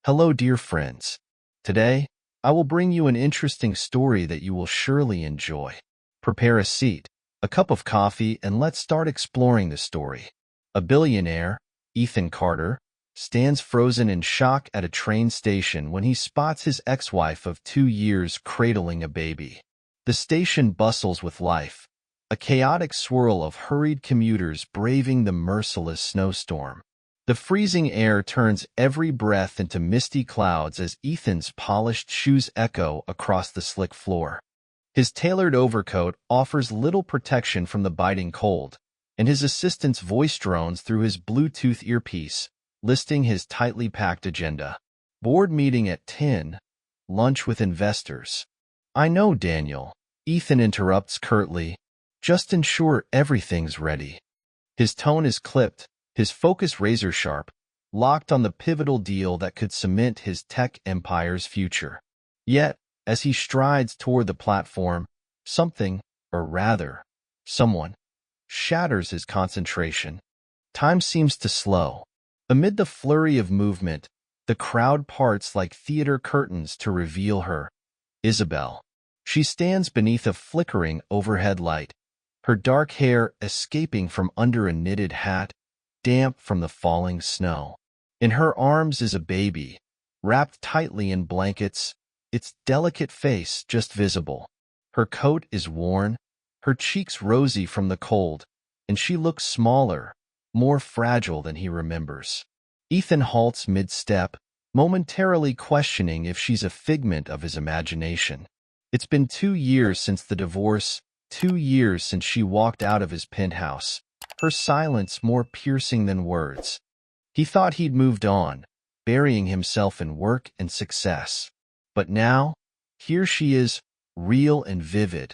Hello, dear friends. Today, I will bring you an interesting story that you will surely enjoy. Prepare a seat, a cup of coffee, and let's start exploring the story. A billionaire, Ethan Carter, stands frozen in shock at a train station when he spots his ex-wife of 2 years cradling a baby. The station bustles with life, a chaotic swirl of hurried commuters braving the merciless snowstorm. The freezing air turns every breath into misty clouds as Ethan's polished shoes echo across the slick floor. His tailored overcoat offers little protection from the biting cold, and his assistant's voice drones through his Bluetooth earpiece, listing his tightly packed agenda. Board meeting at 10, lunch with investors. I know, Daniel, Ethan interrupts curtly. Just ensure everything's ready. His tone is clipped, his focus razor-sharp, locked on the pivotal deal that could cement his tech empire's future. Yet, as he strides toward the platform, something, or rather, someone, shatters his concentration. Time seems to slow. Amid the flurry of movement, the crowd parts like theater curtains to reveal her, Isabel. She stands beneath a flickering overhead light, her dark hair escaping from under a knitted hat, damp from the falling snow. In her arms is a baby, wrapped tightly in blankets, its delicate face just visible. Her coat is worn, her cheeks rosy from the cold, and she looks smaller, more fragile than he remembers. Ethan halts mid-step, momentarily questioning if she's a figment of his imagination. It's been 2 years since the divorce, 2 years since she walked out of his penthouse, her silence more piercing than words. He thought he'd moved on, burying himself in work and success. But now, here she is, real and vivid,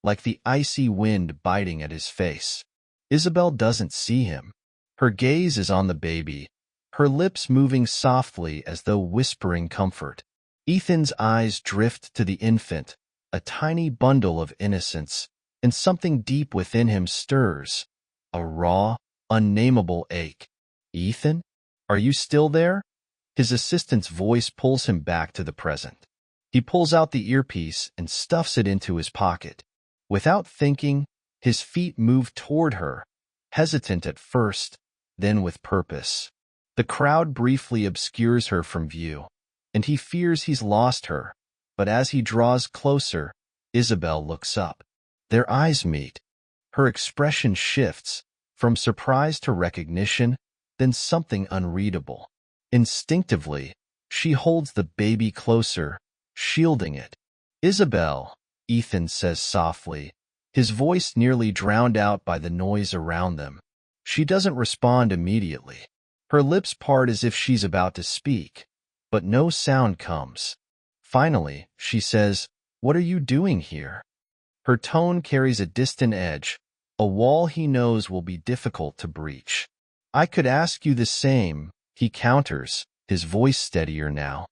like the icy wind biting at his face. Isabel doesn't see him. Her gaze is on the baby, her lips moving softly as though whispering comfort. Ethan's eyes drift to the infant, a tiny bundle of innocence, and something deep within him stirs, a raw, unnameable ache. Ethan? Are you still there? His assistant's voice pulls him back to the present. He pulls out the earpiece and stuffs it into his pocket. Without thinking, his feet move toward her, hesitant at first, then with purpose. The crowd briefly obscures her from view, and he fears he's lost her, but as he draws closer, Isabel looks up. Their eyes meet. Her expression shifts, from surprise to recognition, then something unreadable. Instinctively, she holds the baby closer, shielding it. "Isabel," Ethan says softly, his voice nearly drowned out by the noise around them. She doesn't respond immediately. Her lips part as if she's about to speak, but no sound comes. Finally, she says, "What are you doing here?" Her tone carries a distant edge, a wall he knows will be difficult to breach. "I could ask you the same," he counters, his voice steadier now.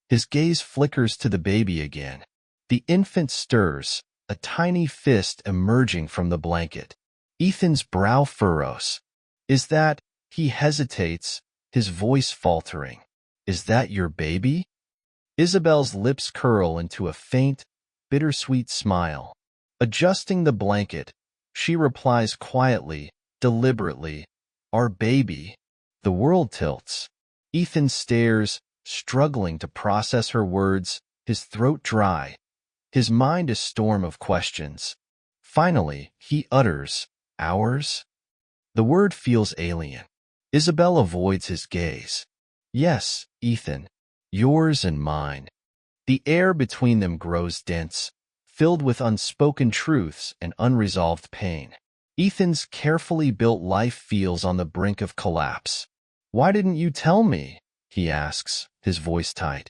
His gaze flickers to the baby again. The infant stirs, a tiny fist emerging from the blanket. Ethan's brow furrows. "Is that," he hesitates, his voice faltering. "Is that your baby?" Isabel's lips curl into a faint, bittersweet smile. Adjusting the blanket, she replies quietly, deliberately, "Our baby." The world tilts. Ethan stares, struggling to process her words, his throat dry, his mind a storm of questions. Finally, he utters, "Ours?" The word feels alien. Isabel avoids his gaze. "Yes, Ethan, yours and mine." The air between them grows dense, filled with unspoken truths and unresolved pain. Ethan's carefully built life feels on the brink of collapse. "Why didn't you tell me?" he asks, his voice tight.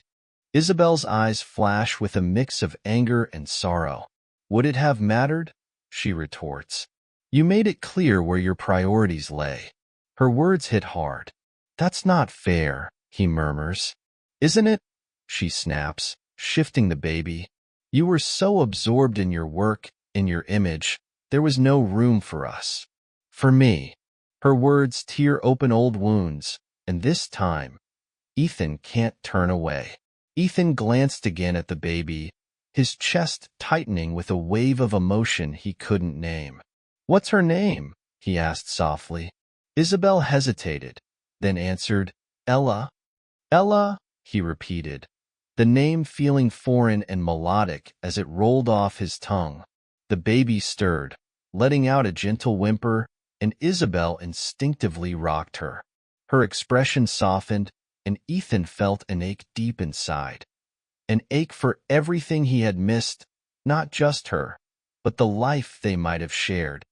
Isabel's eyes flash with a mix of anger and sorrow. "Would it have mattered?" she retorts. "You made it clear where your priorities lay." Her words hit hard. "That's not fair," he murmurs. "Isn't it?" she snaps, shifting the baby. "You were so absorbed in your work, in your image, there was no room for us. For me." Her words tear open old wounds, and this time, Ethan can't turn away. Ethan glanced again at the baby, his chest tightening with a wave of emotion he couldn't name. "What's her name?" he asked softly. Isabel hesitated, then answered, "Ella." "Ella," he repeated, the name feeling foreign and melodic as it rolled off his tongue. The baby stirred, letting out a gentle whimper, and Isabel instinctively rocked her. Her expression softened, and Ethan felt an ache deep inside. An ache for everything he had missed, not just her, but the life they might have shared.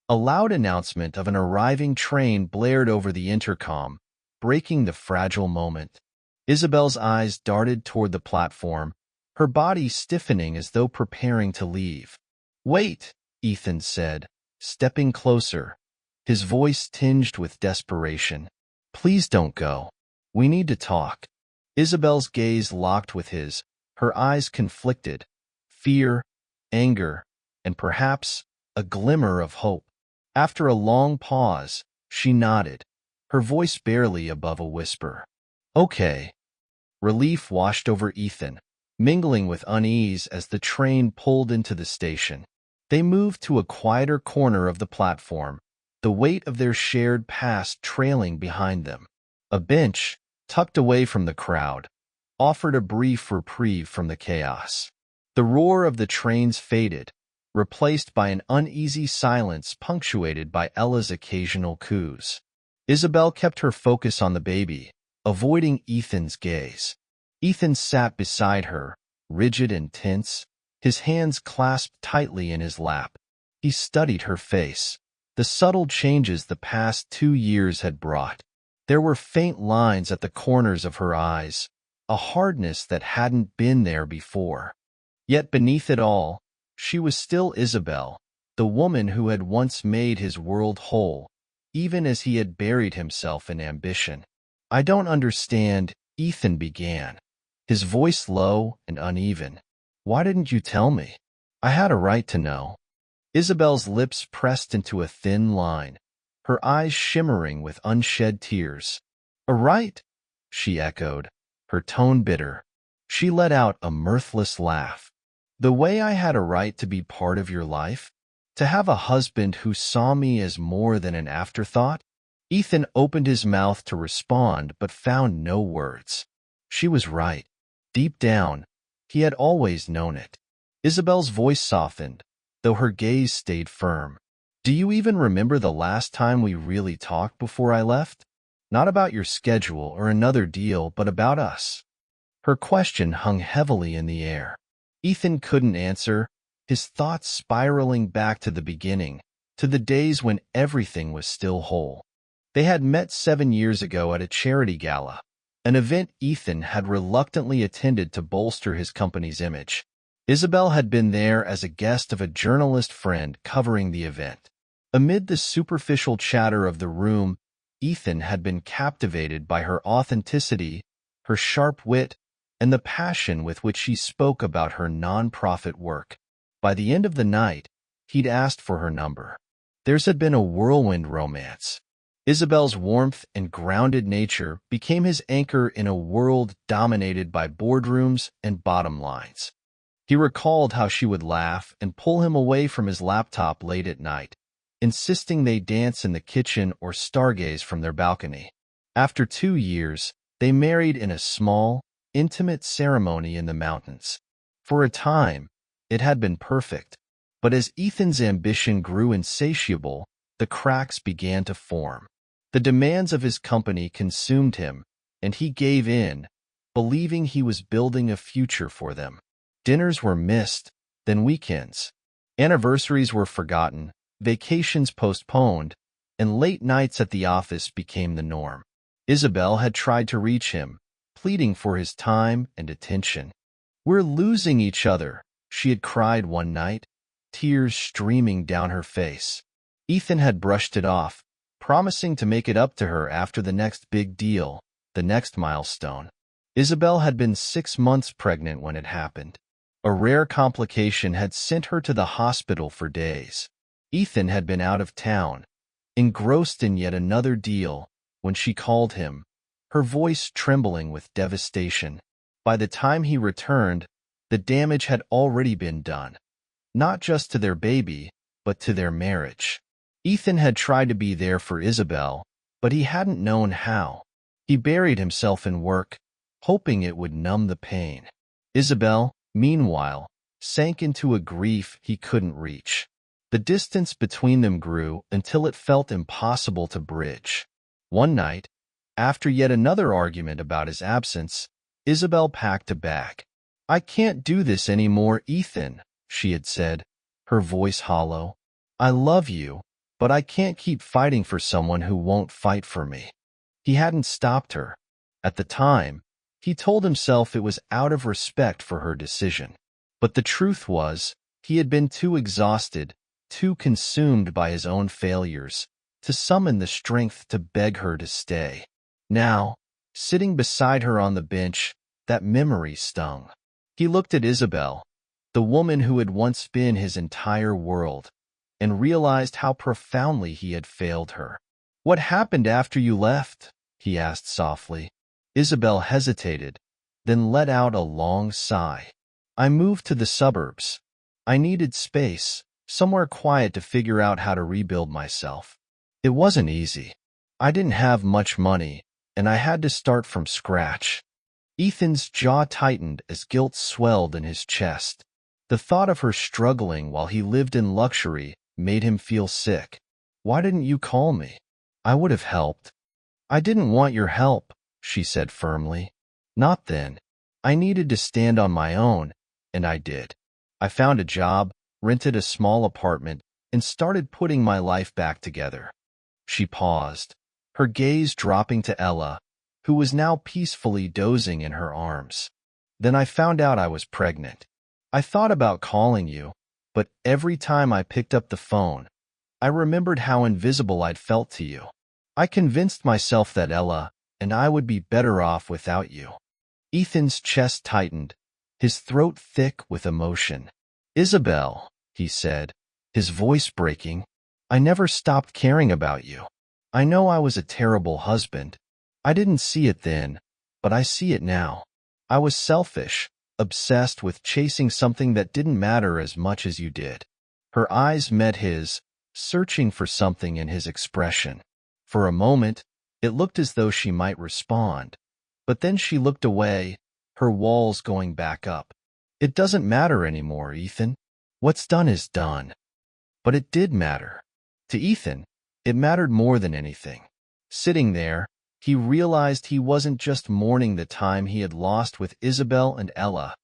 A loud announcement of an arriving train blared over the intercom, breaking the fragile moment. Isabel's eyes darted toward the platform, her body stiffening as though preparing to leave. "Wait," Ethan said, stepping closer, his voice tinged with desperation. "Please don't go. We need to talk." Isabel's gaze locked with his, her eyes conflicted, fear, anger, and perhaps a glimmer of hope. After a long pause, she nodded, her voice barely above a whisper. "Okay." Relief washed over Ethan, mingling with unease as the train pulled into the station. They moved to a quieter corner of the platform, the weight of their shared past trailing behind them. A bench, tucked away from the crowd, offered a brief reprieve from the chaos. The roar of the trains faded, replaced by an uneasy silence punctuated by Ella's occasional coos. Isabel kept her focus on the baby, avoiding Ethan's gaze. Ethan sat beside her, rigid and tense, his hands clasped tightly in his lap. He studied her face, the subtle changes the past 2 years had brought. There were faint lines at the corners of her eyes, a hardness that hadn't been there before. Yet beneath it all, she was still Isabel, the woman who had once made his world whole, even as he had buried himself in ambition. "I don't understand," Ethan began, his voice low and uneven. "Why didn't you tell me? I had a right to know." Isabel's lips pressed into a thin line, her eyes shimmering with unshed tears. "A right?" she echoed, her tone bitter. She let out a mirthless laugh. "The way I had a right to be part of your life? To have a husband who saw me as more than an afterthought?" Ethan opened his mouth to respond but found no words. She was right. Deep down, he had always known it. Isabel's voice softened, though her gaze stayed firm. "Do you even remember the last time we really talked before I left? Not about your schedule or another deal, but about us." Her question hung heavily in the air. Ethan couldn't answer, his thoughts spiraling back to the beginning, to the days when everything was still whole. They had met 7 years ago at a charity gala, an event Ethan had reluctantly attended to bolster his company's image. Isabel had been there as a guest of a journalist friend covering the event. Amid the superficial chatter of the room, Ethan had been captivated by her authenticity, her sharp wit, and the passion with which she spoke about her nonprofit work. By the end of the night, he'd asked for her number. Theirs had been a whirlwind romance. Isabel's warmth and grounded nature became his anchor in a world dominated by boardrooms and bottom lines. He recalled how she would laugh and pull him away from his laptop late at night, insisting they dance in the kitchen or stargaze from their balcony. After 2 years, they married in a small, intimate ceremony in the mountains. For a time, it had been perfect, but as Ethan's ambition grew insatiable, the cracks began to form. The demands of his company consumed him, and he gave in, believing he was building a future for them. Dinners were missed, then weekends. Anniversaries were forgotten, vacations postponed, and late nights at the office became the norm. Isabel had tried to reach him, pleading for his time and attention. "We're losing each other," she had cried one night, tears streaming down her face. Ethan had brushed it off, promising to make it up to her after the next big deal, the next milestone. Isabel had been 6 months pregnant when it happened. A rare complication had sent her to the hospital for days. Ethan had been out of town, engrossed in yet another deal, when she called him, her voice trembling with devastation. By the time he returned, the damage had already been done, not just to their baby, but to their marriage. Ethan had tried to be there for Isabel, but he hadn't known how. He buried himself in work, hoping it would numb the pain. Isabel, meanwhile, sank into a grief he couldn't reach. The distance between them grew until it felt impossible to bridge. One night, after yet another argument about his absence, Isabel packed a bag. "I can't do this anymore, Ethan," she had said, her voice hollow. "I love you, but I can't keep fighting for someone who won't fight for me." He hadn't stopped her. At the time, he told himself it was out of respect for her decision. But the truth was, he had been too exhausted, too consumed by his own failures, to summon the strength to beg her to stay. Now, sitting beside her on the bench, that memory stung. He looked at Isabel, the woman who had once been his entire world, and realized how profoundly he had failed her. "What happened after you left?" he asked softly. Isabel hesitated, then let out a long sigh. "I moved to the suburbs. I needed space, somewhere quiet to figure out how to rebuild myself. It wasn't easy. I didn't have much money, and I had to start from scratch." Ethan's jaw tightened as guilt swelled in his chest. The thought of her struggling while he lived in luxury made him feel sick. "Why didn't you call me? I would have helped." "I didn't want your help," she said firmly. "Not then. I needed to stand on my own, and I did. I found a job, rented a small apartment, and started putting my life back together." She paused, her gaze dropping to Ella, who was now peacefully dozing in her arms. "Then I found out I was pregnant. I thought about calling you, but every time I picked up the phone, I remembered how invisible I'd felt to you. I convinced myself that Ella and I would be better off without you." Ethan's chest tightened, his throat thick with emotion. "Isabel," he said, his voice breaking, "I never stopped caring about you. I know I was a terrible husband. I didn't see it then, but I see it now. I was selfish, obsessed with chasing something that didn't matter as much as you did." Her eyes met his, searching for something in his expression. For a moment, it looked as though she might respond, but then she looked away, her walls going back up. "It doesn't matter anymore, Ethan. What's done is done." But it did matter. To Ethan, it mattered more than anything. Sitting there, he realized he wasn't just mourning the time he had lost with Isabel and Ella.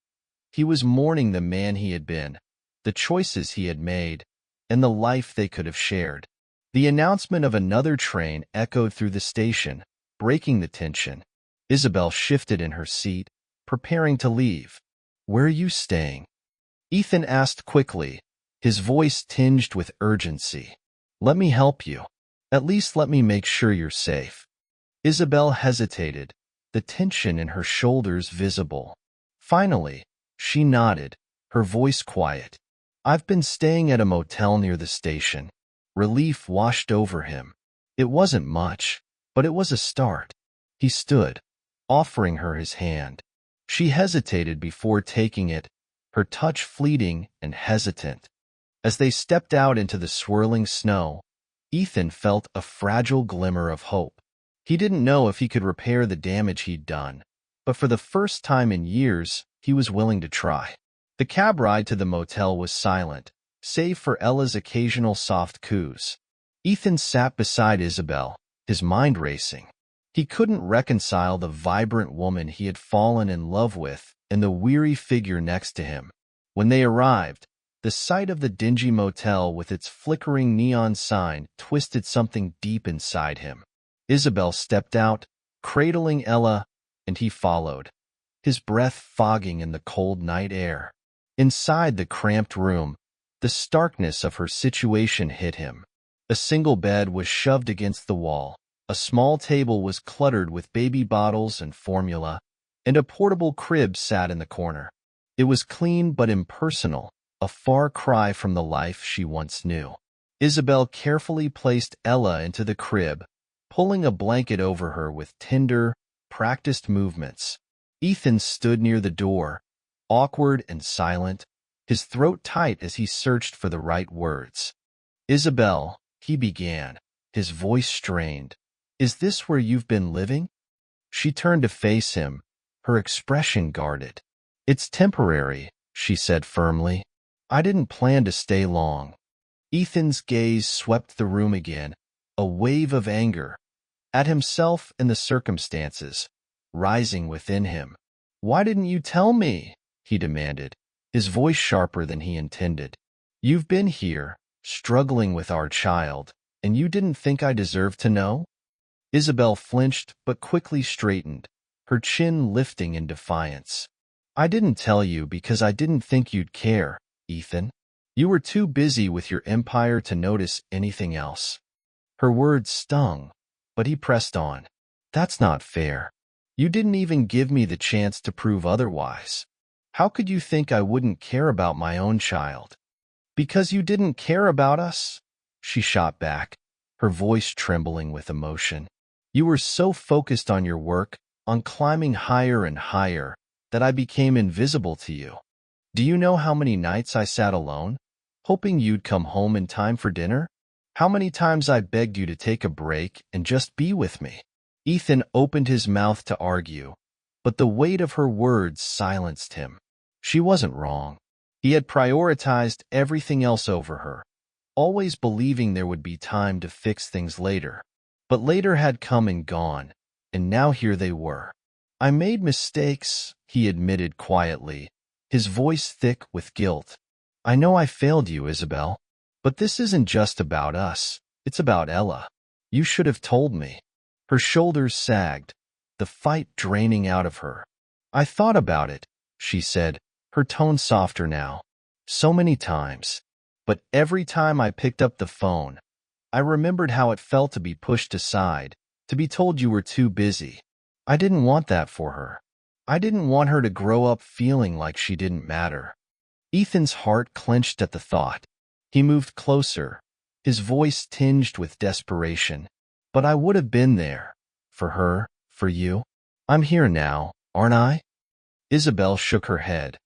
He was mourning the man he had been, the choices he had made, and the life they could have shared. The announcement of another train echoed through the station, breaking the tension. Isabel shifted in her seat, preparing to leave. "Where are you staying?" Ethan asked quickly, his voice tinged with urgency. "Let me help you. At least let me make sure you're safe." Isabel hesitated, the tension in her shoulders visible. Finally, she nodded, her voice quiet. "I've been staying at a motel near the station." Relief washed over him. It wasn't much, but it was a start. He stood, offering her his hand. She hesitated before taking it, her touch fleeting and hesitant. As they stepped out into the swirling snow, Ethan felt a fragile glimmer of hope. He didn't know if he could repair the damage he'd done, but for the first time in years, he was willing to try. The cab ride to the motel was silent, save for Ella's occasional soft coos. Ethan sat beside Isabel, his mind racing. He couldn't reconcile the vibrant woman he had fallen in love with and the weary figure next to him. When they arrived, the sight of the dingy motel with its flickering neon sign twisted something deep inside him. Isabel stepped out, cradling Ella, and he followed, his breath fogging in the cold night air. Inside the cramped room, the starkness of her situation hit him. A single bed was shoved against the wall, a small table was cluttered with baby bottles and formula, and a portable crib sat in the corner. It was clean but impersonal, a far cry from the life she once knew. Isabel carefully placed Ella into the crib, pulling a blanket over her with tender, practiced movements. Ethan stood near the door, awkward and silent, his throat tight as he searched for the right words. "Isabel," he began, his voice strained. "Is this where you've been living?" She turned to face him, her expression guarded. "It's temporary," she said firmly. "I didn't plan to stay long." Ethan's gaze swept the room again, a wave of anger, at himself and the circumstances, rising within him. "Why didn't you tell me?" he demanded, his voice sharper than he intended. "You've been here, struggling with our child, and you didn't think I deserved to know?" Isabel flinched but quickly straightened, her chin lifting in defiance. "I didn't tell you because I didn't think you'd care, Ethan. You were too busy with your empire to notice anything else." Her words stung, but he pressed on. "That's not fair. You didn't even give me the chance to prove otherwise. How could you think I wouldn't care about my own child?" "Because you didn't care about us?" she shot back, her voice trembling with emotion. "You were so focused on your work, on climbing higher and higher, that I became invisible to you. Do you know how many nights I sat alone, hoping you'd come home in time for dinner? How many times I begged you to take a break and just be with me?" Ethan opened his mouth to argue, but the weight of her words silenced him. She wasn't wrong. He had prioritized everything else over her, always believing there would be time to fix things later. But later had come and gone, and now here they were. "I made mistakes," he admitted quietly, his voice thick with guilt. "I know I failed you, Isabel. But this isn't just about us. It's about Ella. You should have told me." Her shoulders sagged, the fight draining out of her. "I thought about it," she said, her tone softer now. "So many times. But every time I picked up the phone, I remembered how it felt to be pushed aside, to be told you were too busy. I didn't want that for her. I didn't want her to grow up feeling like she didn't matter." Ethan's heart clenched at the thought. He moved closer, his voice tinged with desperation. "But I would have been there. For her, for you. I'm here now, aren't I?" Isabel shook her head,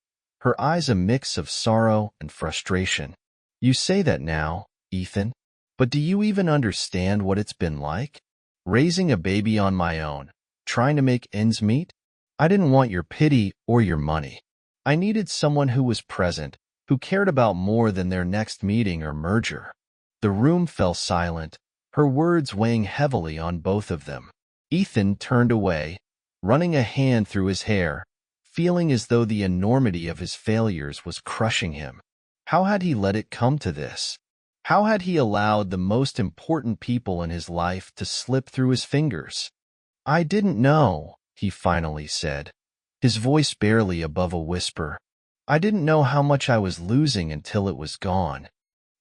her eyes a mix of sorrow and frustration. "You say that now, Ethan, but do you even understand what it's been like? Raising a baby on my own, trying to make ends meet? I didn't want your pity or your money. I needed someone who was present, who cared about more than their next meeting or merger." The room fell silent, her words weighing heavily on both of them. Ethan turned away, running a hand through his hair, feeling as though the enormity of his failures was crushing him. How had he let it come to this? How had he allowed the most important people in his life to slip through his fingers? "I didn't know," he finally said, his voice barely above a whisper. "I didn't know how much I was losing until it was gone."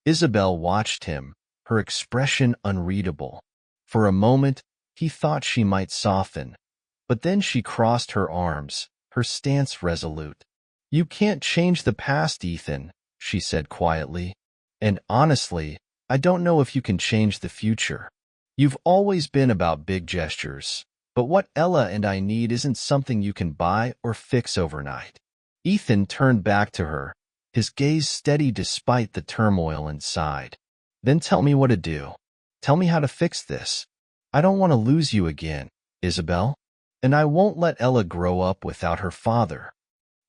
Isabel watched him, her expression unreadable. For a moment, he thought she might soften, but then she crossed her arms, her stance resolute. "You can't change the past, Ethan," she said quietly. "And honestly, I don't know if you can change the future. You've always been about big gestures, but what Ella and I need isn't something you can buy or fix overnight." Ethan turned back to her, his gaze steady despite the turmoil inside. "Then tell me what to do. Tell me how to fix this. I don't want to lose you again, Isabel. And I won't let Ella grow up without her father."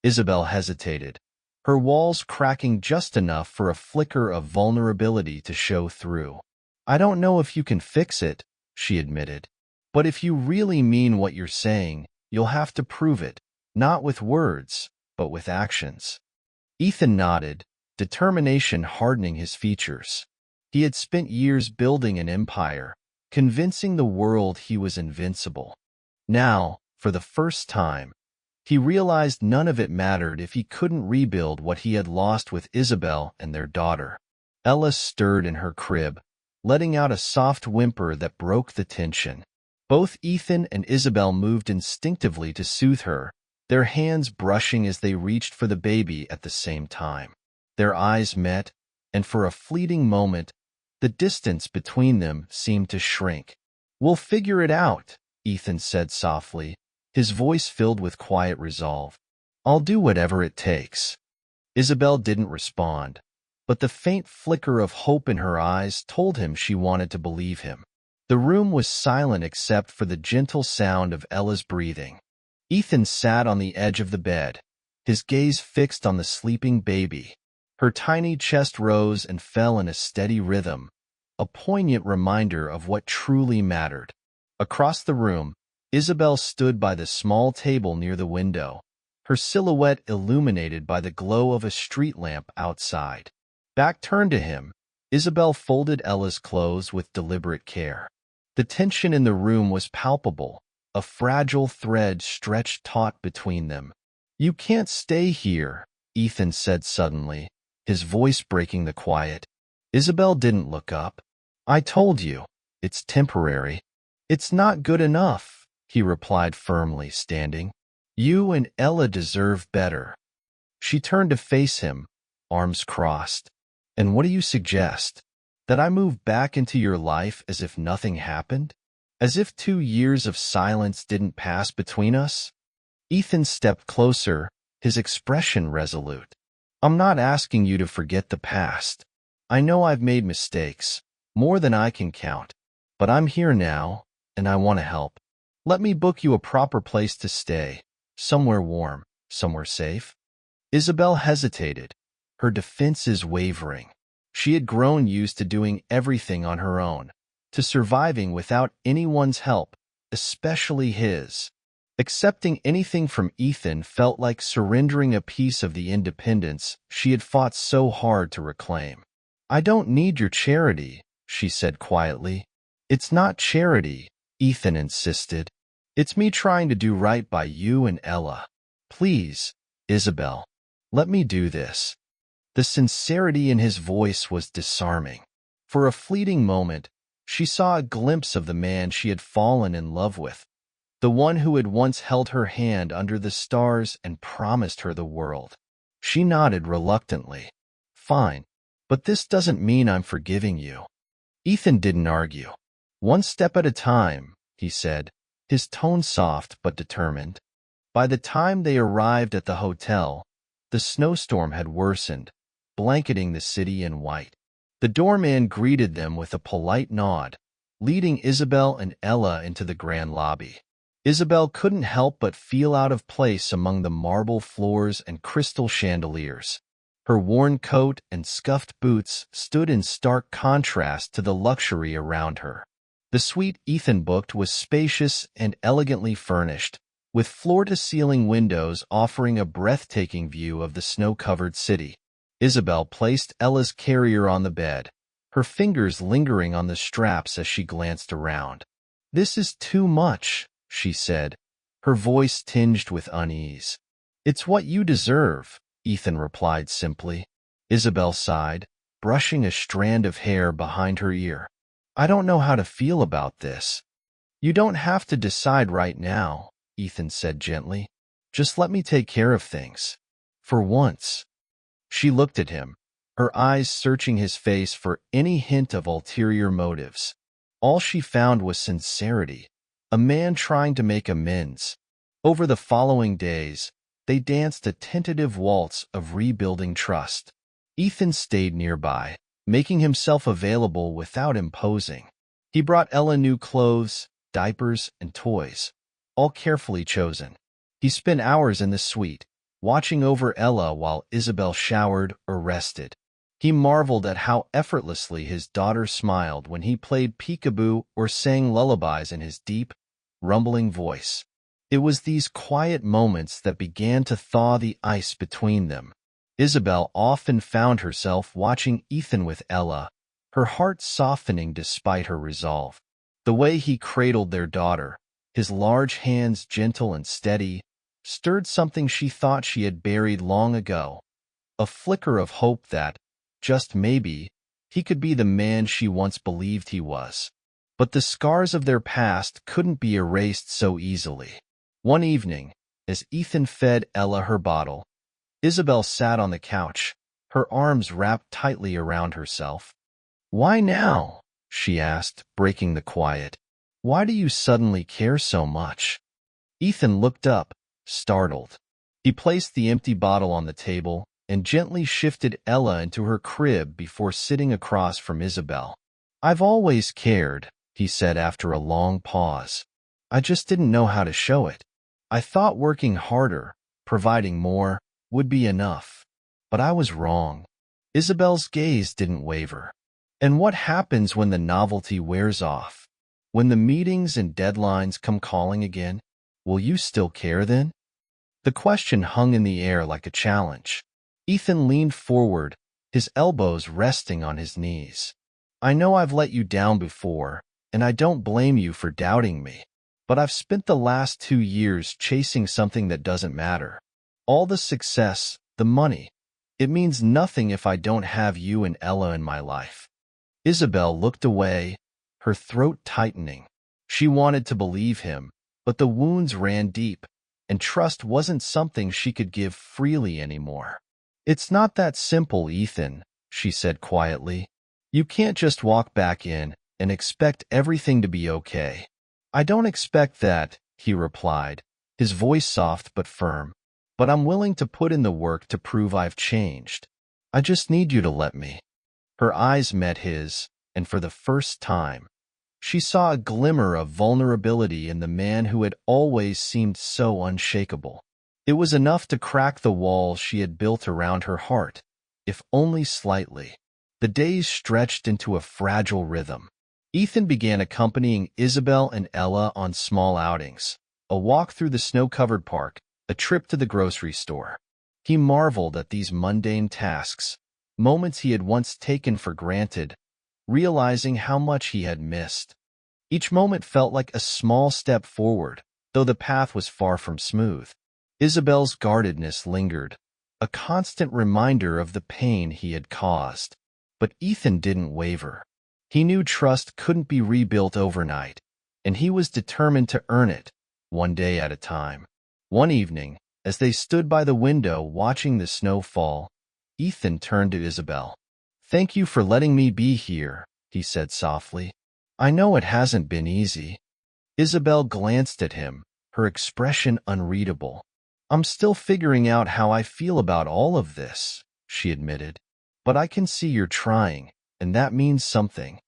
Isabel hesitated, her walls cracking just enough for a flicker of vulnerability to show through. "I don't know if you can fix it," she admitted. "But if you really mean what you're saying, you'll have to prove it, not with words, but with actions." Ethan nodded, determination hardening his features. He had spent years building an empire, convincing the world he was invincible. Now, for the first time, he realized none of it mattered if he couldn't rebuild what he had lost with Isabel and their daughter. Ella stirred in her crib, letting out a soft whimper that broke the tension. Both Ethan and Isabel moved instinctively to soothe her, their hands brushing as they reached for the baby at the same time. Their eyes met, and for a fleeting moment, the distance between them seemed to shrink. "We'll figure it out," Ethan said softly, his voice filled with quiet resolve. "I'll do whatever it takes." Isabel didn't respond, but the faint flicker of hope in her eyes told him she wanted to believe him. The room was silent except for the gentle sound of Ella's breathing. Ethan sat on the edge of the bed, his gaze fixed on the sleeping baby. Her tiny chest rose and fell in a steady rhythm, a poignant reminder of what truly mattered. Across the room, Isabel stood by the small table near the window, her silhouette illuminated by the glow of a street lamp outside. Back turned to him, Isabel folded Ella's clothes with deliberate care. The tension in the room was palpable, a fragile thread stretched taut between them. "You can't stay here," Ethan said suddenly, his voice breaking the quiet. Isabel didn't look up. "I told you, it's temporary." "It's not good enough," he replied firmly, standing. "You and Ella deserve better." She turned to face him, arms crossed. "And what do you suggest? That I move back into your life as if nothing happened? As if 2 years of silence didn't pass between us?" Ethan stepped closer, his expression resolute. "I'm not asking you to forget the past. I know I've made mistakes, more than I can count. But I'm here now, and I want to help. Let me book you a proper place to stay, somewhere warm, somewhere safe." Isabel hesitated, her defenses wavering. She had grown used to doing everything on her own, to surviving without anyone's help, especially his. Accepting anything from Ethan felt like surrendering a piece of the independence she had fought so hard to reclaim. "I don't need your charity," she said quietly. "It's not charity," Ethan insisted. "It's me trying to do right by you and Ella. Please, Isabel, let me do this." The sincerity in his voice was disarming. For a fleeting moment, she saw a glimpse of the man she had fallen in love with, the one who had once held her hand under the stars and promised her the world. She nodded reluctantly. "Fine, but this doesn't mean I'm forgiving you." Ethan didn't argue. "One step at a time," he said, his tone soft but determined. By the time they arrived at the hotel, the snowstorm had worsened, blanketing the city in white. The doorman greeted them with a polite nod, leading Isabel and Ella into the grand lobby. Isabel couldn't help but feel out of place among the marble floors and crystal chandeliers. Her worn coat and scuffed boots stood in stark contrast to the luxury around her. The suite Ethan booked was spacious and elegantly furnished, with floor-to-ceiling windows offering a breathtaking view of the snow-covered city. Isabel placed Ella's carrier on the bed, her fingers lingering on the straps as she glanced around. "This is too much," she said, her voice tinged with unease. "It's what you deserve," Ethan replied simply. Isabel sighed, brushing a strand of hair behind her ear. "I don't know how to feel about this." "You don't have to decide right now," Ethan said gently. "Just let me take care of things. For once." She looked at him, her eyes searching his face for any hint of ulterior motives. All she found was sincerity, a man trying to make amends. Over the following days, they danced a tentative waltz of rebuilding trust. Ethan stayed nearby, making himself available without imposing. He brought Ella new clothes, diapers, and toys, all carefully chosen. He spent hours in the suite, watching over Ella while Isabel showered or rested. He marveled at how effortlessly his daughter smiled when he played peekaboo or sang lullabies in his deep, rumbling voice. It was these quiet moments that began to thaw the ice between them. Isabel often found herself watching Ethan with Ella, her heart softening despite her resolve. The way he cradled their daughter, his large hands gentle and steady, stirred something she thought she had buried long ago, a flicker of hope that, just maybe, he could be the man she once believed he was. But the scars of their past couldn't be erased so easily. One evening, as Ethan fed Ella her bottle, Isabel sat on the couch, her arms wrapped tightly around herself. "Why now?" she asked, breaking the quiet. "Why do you suddenly care so much?" Ethan looked up, startled. He placed the empty bottle on the table and gently shifted Ella into her crib before sitting across from Isabel. "I've always cared," he said after a long pause. "I just didn't know how to show it. I thought working harder, providing more, would be enough. But I was wrong." Isabel's gaze didn't waver. "And what happens when the novelty wears off? When the meetings and deadlines come calling again? Will you still care then?" The question hung in the air like a challenge. Ethan leaned forward, his elbows resting on his knees. "I know I've let you down before, and I don't blame you for doubting me. But I've spent the last 2 years chasing something that doesn't matter. All the success, the money. It means nothing if I don't have you and Ella in my life." Isabel looked away, her throat tightening. She wanted to believe him, but the wounds ran deep, and trust wasn't something she could give freely anymore. "It's not that simple, Ethan," she said quietly. "You can't just walk back in and expect everything to be okay." "I don't expect that," he replied, his voice soft but firm. "But I'm willing to put in the work to prove I've changed. I just need you to let me." Her eyes met his, and for the first time, she saw a glimmer of vulnerability in the man who had always seemed so unshakable. It was enough to crack the walls she had built around her heart, if only slightly. The days stretched into a fragile rhythm. Ethan began accompanying Isabel and Ella on small outings, a walk through the snow-covered park, a trip to the grocery store. He marveled at these mundane tasks, moments he had once taken for granted, realizing how much he had missed. Each moment felt like a small step forward, though the path was far from smooth. Isabel's guardedness lingered, a constant reminder of the pain he had caused. But Ethan didn't waver. He knew trust couldn't be rebuilt overnight, and he was determined to earn it, one day at a time. One evening, as they stood by the window watching the snow fall, Ethan turned to Isabel. "Thank you for letting me be here," he said softly. "I know it hasn't been easy." Isabel glanced at him, her expression unreadable. "I'm still figuring out how I feel about all of this," she admitted. "But I can see you're trying, and that means something."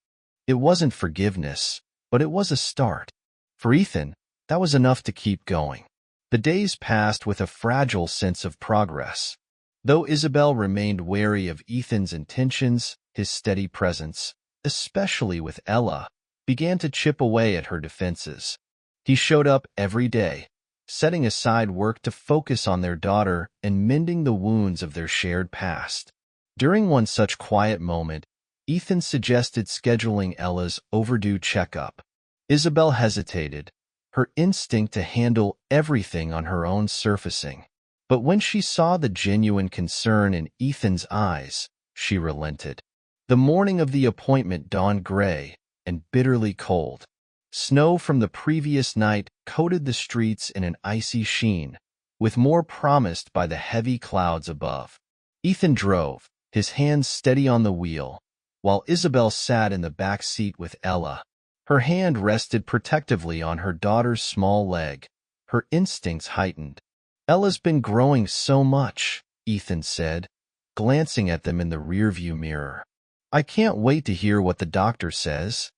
It wasn't forgiveness, but it was a start. For Ethan, that was enough to keep going. The days passed with a fragile sense of progress. Though Isabel remained wary of Ethan's intentions, his steady presence, especially with Ella, began to chip away at her defenses. He showed up every day, setting aside work to focus on their daughter and mending the wounds of their shared past. During one such quiet moment, Ethan suggested scheduling Ella's overdue checkup. Isabel hesitated, her instinct to handle everything on her own surfacing. But when she saw the genuine concern in Ethan's eyes, she relented. The morning of the appointment dawned gray and bitterly cold. Snow from the previous night coated the streets in an icy sheen, with more promised by the heavy clouds above. Ethan drove, his hands steady on the wheel, while Isabel sat in the back seat with Ella. Her hand rested protectively on her daughter's small leg, her instincts heightened. "Ella's been growing so much," Ethan said, glancing at them in the rearview mirror. "I can't wait to hear what the doctor says."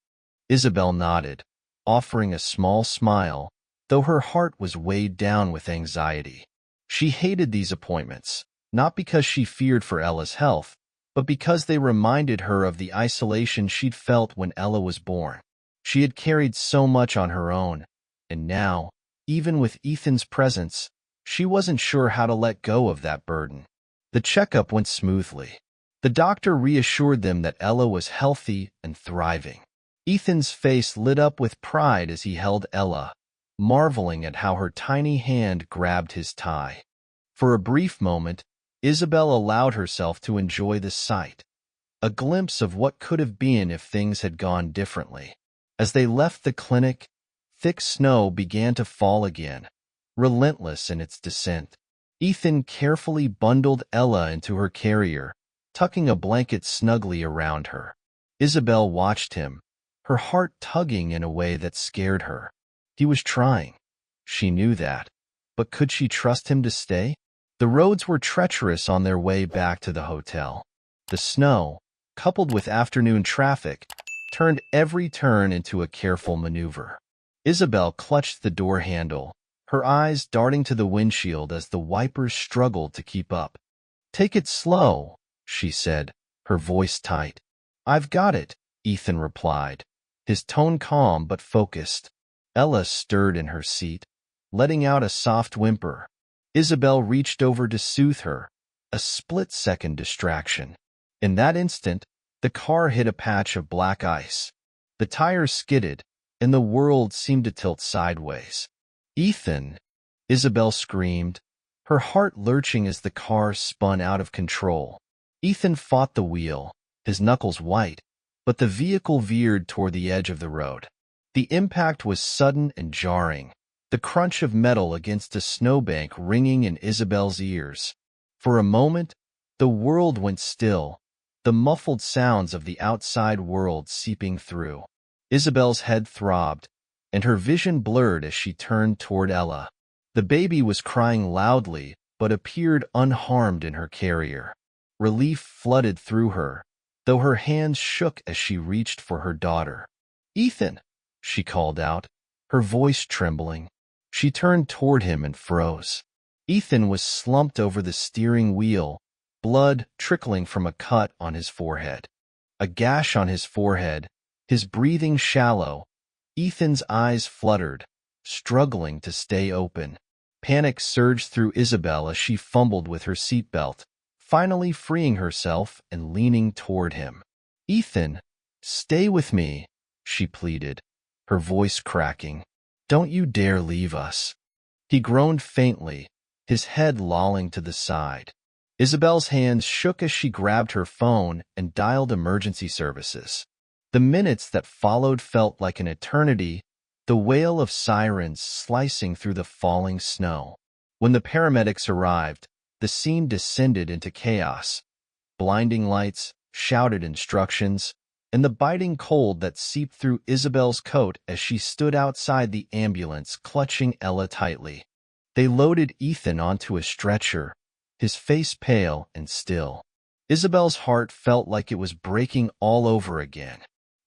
Isabel nodded, offering a small smile, though her heart was weighed down with anxiety. She hated these appointments, not because she feared for Ella's health, but because they reminded her of the isolation she'd felt when Ella was born. She had carried so much on her own, and now, even with Ethan's presence, she wasn't sure how to let go of that burden. The checkup went smoothly. The doctor reassured them that Ella was healthy and thriving. Ethan's face lit up with pride as he held Ella, marveling at how her tiny hand grabbed his tie. For a brief moment, Isabel allowed herself to enjoy the sight, a glimpse of what could have been if things had gone differently. As they left the clinic, thick snow began to fall again, relentless in its descent. Ethan carefully bundled Ella into her carrier, tucking a blanket snugly around her. Isabel watched him, her heart tugging in a way that scared her. He was trying. She knew that. But could she trust him to stay? The roads were treacherous on their way back to the hotel. The snow, coupled with afternoon traffic, turned every turn into a careful maneuver. Isabel clutched the door handle, her eyes darting to the windshield as the wipers struggled to keep up. "Take it slow," she said, her voice tight. "I've got it," Ethan replied, his tone calm but focused. Ella stirred in her seat, letting out a soft whimper. Isabel reached over to soothe her, a split-second distraction. In that instant, the car hit a patch of black ice. The tires skidded, and the world seemed to tilt sideways. "Ethan!" Isabel screamed, her heart lurching as the car spun out of control. Ethan fought the wheel, his knuckles white, but the vehicle veered toward the edge of the road. The impact was sudden and jarring, the crunch of metal against a snowbank ringing in Isabel's ears. For a moment, the world went still, the muffled sounds of the outside world seeping through. Isabel's head throbbed, and her vision blurred as she turned toward Ella. The baby was crying loudly, but appeared unharmed in her carrier. Relief flooded through her, though her hands shook as she reached for her daughter. "Ethan!" she called out, her voice trembling. She turned toward him and froze. Ethan was slumped over the steering wheel, blood trickling from a cut on his forehead. A gash on his forehead, his breathing shallow. Ethan's eyes fluttered, struggling to stay open. Panic surged through Isabel as she fumbled with her seatbelt, finally freeing herself and leaning toward him. "Ethan, stay with me," she pleaded, her voice cracking. "Don't you dare leave us." He groaned faintly, his head lolling to the side. Isabel's hands shook as she grabbed her phone and dialed emergency services. The minutes that followed felt like an eternity, the wail of sirens slicing through the falling snow. When the paramedics arrived, the scene descended into chaos. Blinding lights, shouted instructions, and the biting cold that seeped through Isabel's coat as she stood outside the ambulance clutching Ella tightly. They loaded Ethan onto a stretcher, his face pale and still. Isabel's heart felt like it was breaking all over again.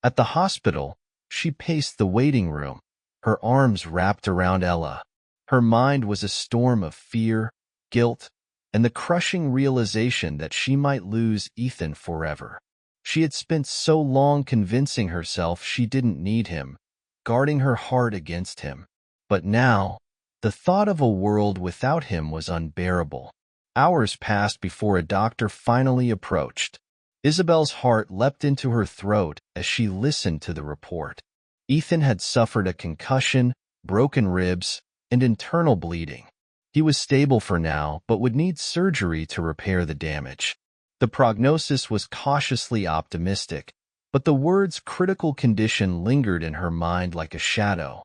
At the hospital, she paced the waiting room, her arms wrapped around Ella. Her mind was a storm of fear, guilt, and the crushing realization that she might lose Ethan forever. She had spent so long convincing herself she didn't need him, guarding her heart against him. But now, the thought of a world without him was unbearable. Hours passed before a doctor finally approached. Isabel's heart leapt into her throat as she listened to the report. Ethan had suffered a concussion, broken ribs, and internal bleeding. He was stable for now, but would need surgery to repair the damage. The prognosis was cautiously optimistic, but the words critical condition lingered in her mind like a shadow.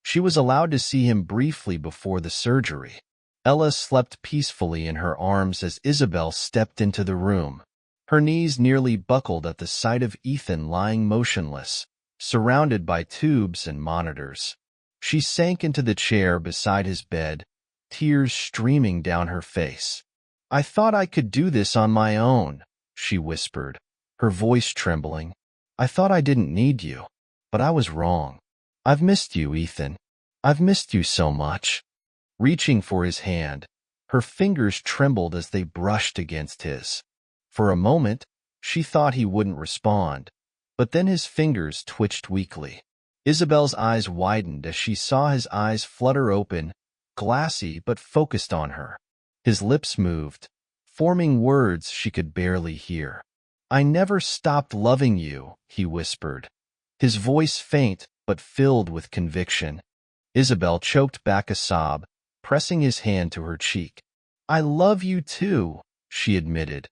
She was allowed to see him briefly before the surgery. Ella slept peacefully in her arms as Isabel stepped into the room. Her knees nearly buckled at the sight of Ethan lying motionless, surrounded by tubes and monitors. She sank into the chair beside his bed, tears streaming down her face. "I thought I could do this on my own," she whispered, her voice trembling. "I thought I didn't need you, but I was wrong. I've missed you, Ethan. I've missed you so much." Reaching for his hand, her fingers trembled as they brushed against his. For a moment, she thought he wouldn't respond, but then his fingers twitched weakly. Isabel's eyes widened as she saw his eyes flutter open, glassy but focused on her. His lips moved, forming words she could barely hear. "I never stopped loving you," he whispered, his voice faint but filled with conviction. Isabel choked back a sob, pressing his hand to her cheek. "I love you too," she admitted,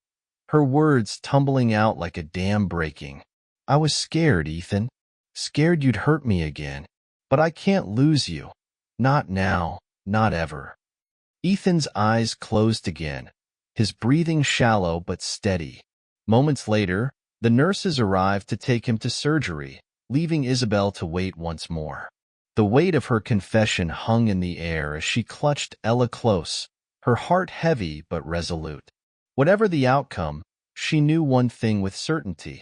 her words tumbling out like a dam breaking. "I was scared, Ethan. Scared you'd hurt me again. But I can't lose you. Not now, not ever." Ethan's eyes closed again, his breathing shallow but steady. Moments later, the nurses arrived to take him to surgery, leaving Isabel to wait once more. The weight of her confession hung in the air as she clutched Ella close, her heart heavy but resolute. Whatever the outcome, she knew one thing with certainty.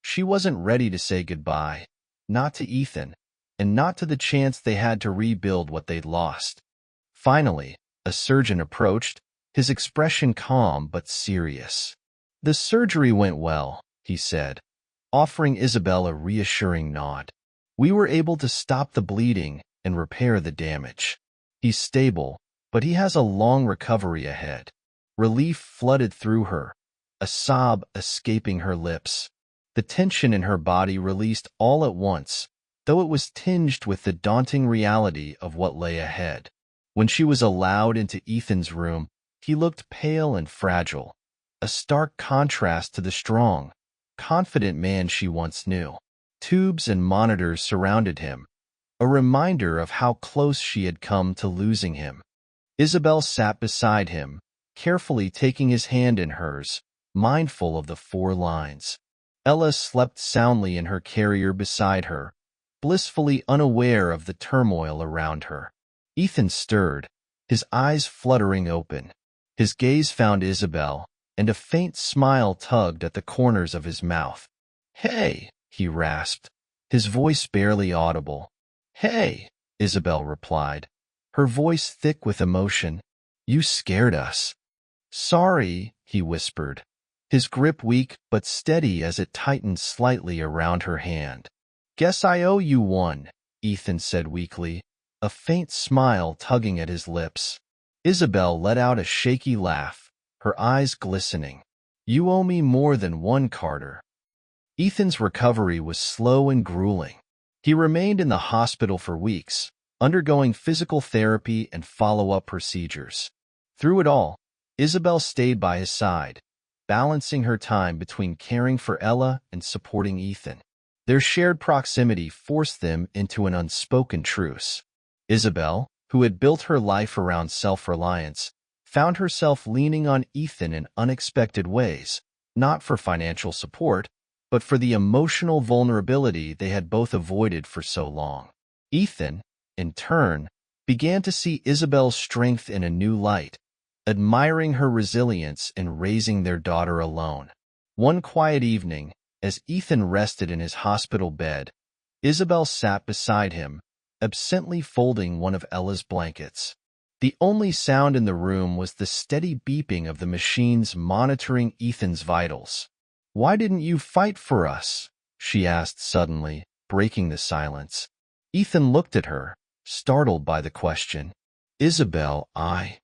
She wasn't ready to say goodbye, not to Ethan, and not to the chance they had to rebuild what they'd lost. Finally, a surgeon approached, his expression calm but serious. "The surgery went well," he said, offering Isabel a reassuring nod. "We were able to stop the bleeding and repair the damage. He's stable, but he has a long recovery ahead." Relief flooded through her, a sob escaping her lips. The tension in her body released all at once, though it was tinged with the daunting reality of what lay ahead. When she was allowed into Ethan's room, he looked pale and fragile, a stark contrast to the strong, confident man she once knew. Tubes and monitors surrounded him, a reminder of how close she had come to losing him. Isabel sat beside him, carefully taking his hand in hers, mindful of the 4 lines. Ella slept soundly in her carrier beside her, blissfully unaware of the turmoil around her. Ethan stirred, his eyes fluttering open. His gaze found Isabel, and a faint smile tugged at the corners of his mouth. "Hey," he rasped, his voice barely audible. "Hey," Isabel replied, her voice thick with emotion. "You scared us." "Sorry," he whispered, his grip weak but steady as it tightened slightly around her hand. "Guess I owe you one," Ethan said weakly, a faint smile tugging at his lips. Isabel let out a shaky laugh, her eyes glistening. "You owe me more than one, Carter." Ethan's recovery was slow and grueling. He remained in the hospital for weeks, undergoing physical therapy and follow-up procedures. Through it all, Isabel stayed by his side, balancing her time between caring for Ella and supporting Ethan. Their shared proximity forced them into an unspoken truce. Isabel, who had built her life around self-reliance, found herself leaning on Ethan in unexpected ways, not for financial support, but for the emotional vulnerability they had both avoided for so long. Ethan, in turn, began to see Isabel's strength in a new light, admiring her resilience in raising their daughter alone. One quiet evening, as Ethan rested in his hospital bed, Isabel sat beside him, absently folding one of Ella's blankets. The only sound in the room was the steady beeping of the machines monitoring Ethan's vitals. "Why didn't you fight for us?" she asked suddenly, breaking the silence. Ethan looked at her, startled by the question. "Isabel, I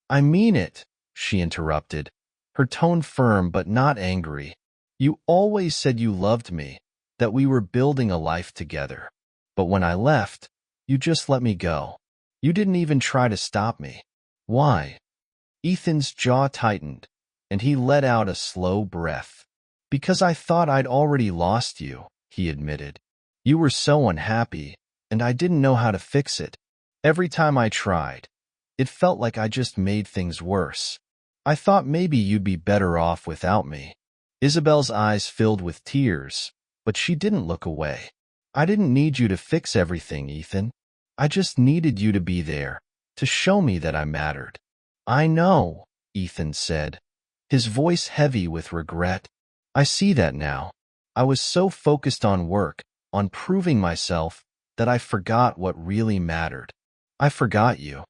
mean it," she interrupted, her tone firm but not angry. "You always said you loved me, that we were building a life together. But when I left, you just let me go. You didn't even try to stop me. Why?" Ethan's jaw tightened, and he let out a slow breath. "Because I thought I'd already lost you," he admitted. "You were so unhappy, and I didn't know how to fix it. Every time I tried, it felt like I just made things worse. I thought maybe you'd be better off without me." Isabel's eyes filled with tears, but she didn't look away. "I didn't need you to fix everything, Ethan. I just needed you to be there, to show me that I mattered." "I know," Ethan said, his voice heavy with regret. "I see that now. I was so focused on work, on proving myself, that I forgot what really mattered. I forgot you."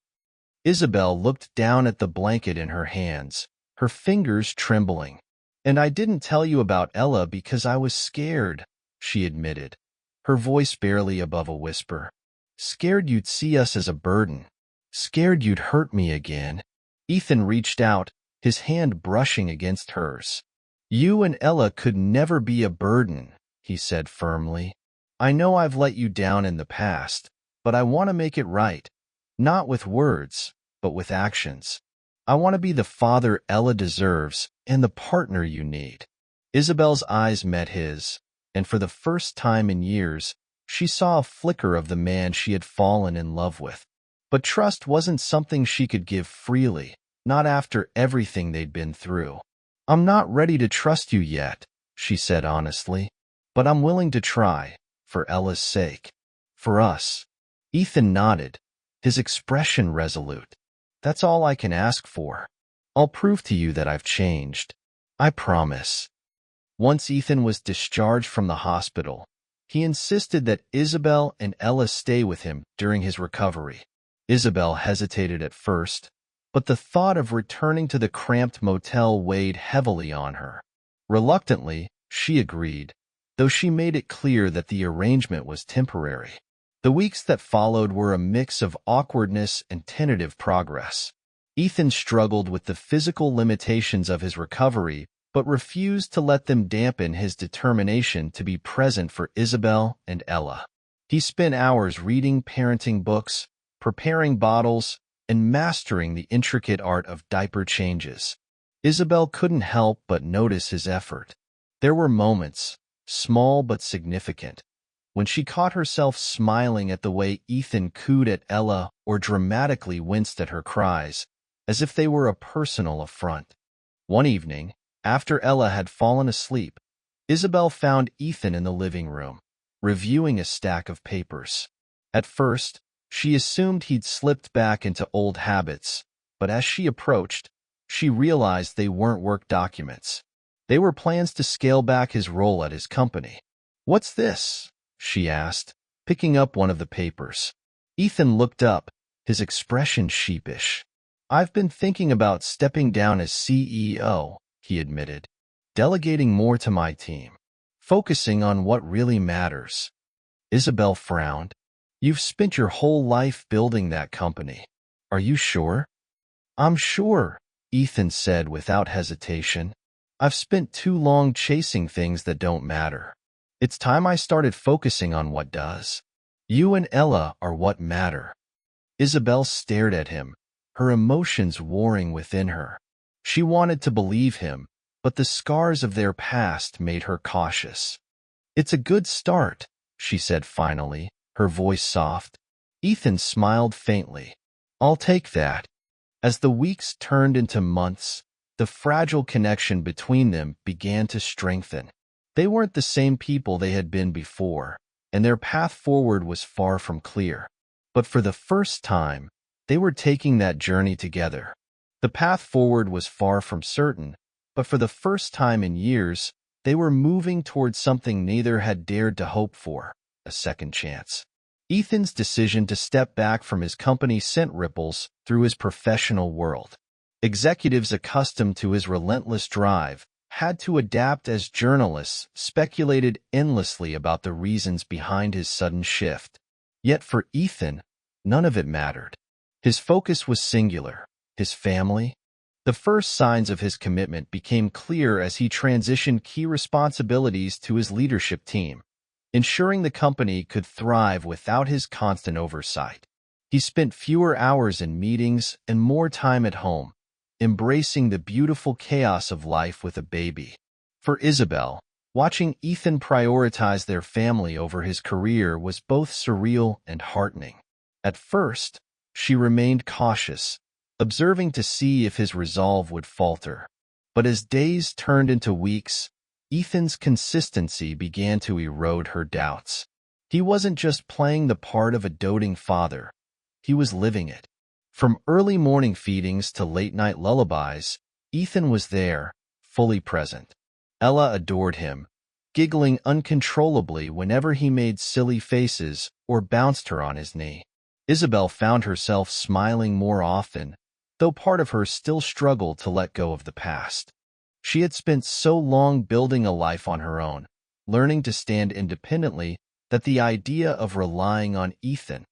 Isabel looked down at the blanket in her hands, her fingers trembling. "And I didn't tell you about Ella because I was scared," she admitted, her voice barely above a whisper. "Scared you'd see us as a burden. Scared you'd hurt me again." Ethan reached out, his hand brushing against hers. "You and Ella could never be a burden," he said firmly. "I know I've let you down in the past, but I want to make it right. Not with words, but with actions. I want to be the father Ella deserves and the partner you need." Isabel's eyes met his, and for the first time in years, she saw a flicker of the man she had fallen in love with. But trust wasn't something she could give freely, not after everything they'd been through. "I'm not ready to trust you yet," she said honestly, "but I'm willing to try, for Ella's sake. For us." Ethan nodded, his expression resolute. That's all I can ask for. I'll prove to you that I've changed. I promise. Once Ethan was discharged from the hospital, he insisted that Isabel and Ella stay with him during his recovery. Isabel hesitated at first, but the thought of returning to the cramped motel weighed heavily on her. Reluctantly, she agreed, though she made it clear that the arrangement was temporary. The weeks that followed were a mix of awkwardness and tentative progress. Ethan struggled with the physical limitations of his recovery, but refused to let them dampen his determination to be present for Isabel and Ella. He spent hours reading parenting books, preparing bottles, and mastering the intricate art of diaper changes. Isabel couldn't help but notice his effort. There were moments, small but significant, when she caught herself smiling at the way Ethan cooed at Ella or dramatically winced at her cries, as if they were a personal affront. One evening, after Ella had fallen asleep, Isabel found Ethan in the living room, reviewing a stack of papers. At first, she assumed he'd slipped back into old habits, but as she approached, she realized they weren't work documents. They were plans to scale back his role at his company. "What's this?" she asked, picking up one of the papers. Ethan looked up, his expression sheepish. "I've been thinking about stepping down as CEO," he admitted, "delegating more to my team, focusing on what really matters." Isabel frowned. "You've spent your whole life building that company. Are you sure?" "I'm sure," Ethan said without hesitation. "I've spent too long chasing things that don't matter. It's time I started focusing on what does. You and Ella are what matter." Isabel stared at him, her emotions warring within her. She wanted to believe him, but the scars of their past made her cautious. "It's a good start," she said finally, her voice soft. Ethan smiled faintly. "I'll take that." As the weeks turned into months, the fragile connection between them began to strengthen. They weren't the same people they had been before, and their path forward was far from clear. But for the first time, they were taking that journey together. The path forward was far from certain, but for the first time in years, they were moving towards something neither had dared to hope for, a second chance. Ethan's decision to step back from his company sent ripples through his professional world. Executives accustomed to his relentless drive had to adapt as journalists speculated endlessly about the reasons behind his sudden shift. Yet for Ethan, none of it mattered. His focus was singular, his family. The first signs of his commitment became clear as he transitioned key responsibilities to his leadership team, ensuring the company could thrive without his constant oversight. He spent fewer hours in meetings and more time at home, embracing the beautiful chaos of life with a baby. For Isabel, watching Ethan prioritize their family over his career was both surreal and heartening. At first, she remained cautious, observing to see if his resolve would falter. But as days turned into weeks, Ethan's consistency began to erode her doubts. He wasn't just playing the part of a doting father, he was living it. From early morning feedings to late-night lullabies, Ethan was there, fully present. Ella adored him, giggling uncontrollably whenever he made silly faces or bounced her on his knee. Isabel found herself smiling more often, though part of her still struggled to let go of the past. She had spent so long building a life on her own, learning to stand independently, that the idea of relying on Ethan,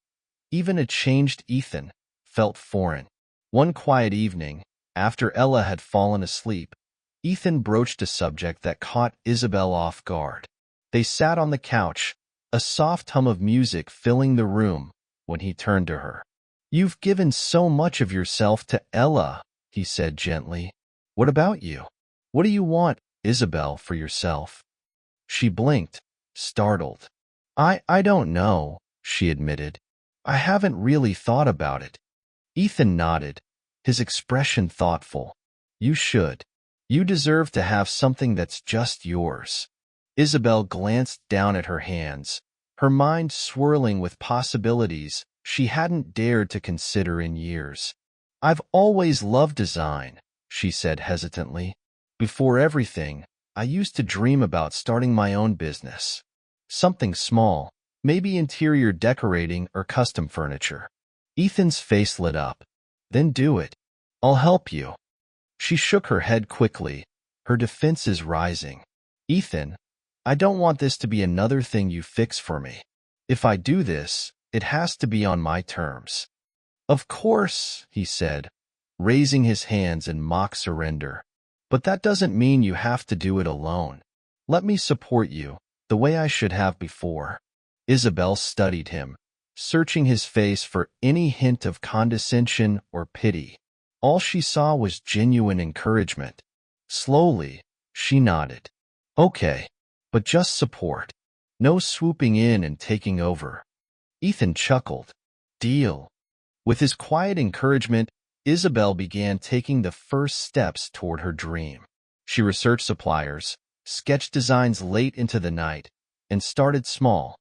even a changed Ethan, felt foreign. One quiet evening, after Ella had fallen asleep, Ethan broached a subject that caught Isabel off guard. They sat on the couch, a soft hum of music filling the room, when he turned to her. "You've given so much of yourself to Ella," he said gently. "What about you? What do you want, Isabel, for yourself?" She blinked, startled. I don't know," she admitted. "I haven't really thought about it." Ethan nodded, his expression thoughtful. "You should. You deserve to have something that's just yours." Isabel glanced down at her hands, her mind swirling with possibilities she hadn't dared to consider in years. "I've always loved design," she said hesitantly. "Before everything, I used to dream about starting my own business. Something small, maybe interior decorating or custom furniture." Ethan's face lit up. "Then do it. I'll help you." She shook her head quickly, her defenses rising. "Ethan, I don't want this to be another thing you fix for me. If I do this, it has to be on my terms." "Of course," he said, raising his hands in mock surrender. "But that doesn't mean you have to do it alone. Let me support you, the way I should have before." Isabel studied him, searching his face for any hint of condescension or pity. All she saw was genuine encouragement. Slowly, she nodded. "Okay, but just support. No swooping in and taking over." Ethan chuckled. "Deal." With his quiet encouragement, Isabel began taking the first steps toward her dream. She researched suppliers, sketched designs late into the night, and started small,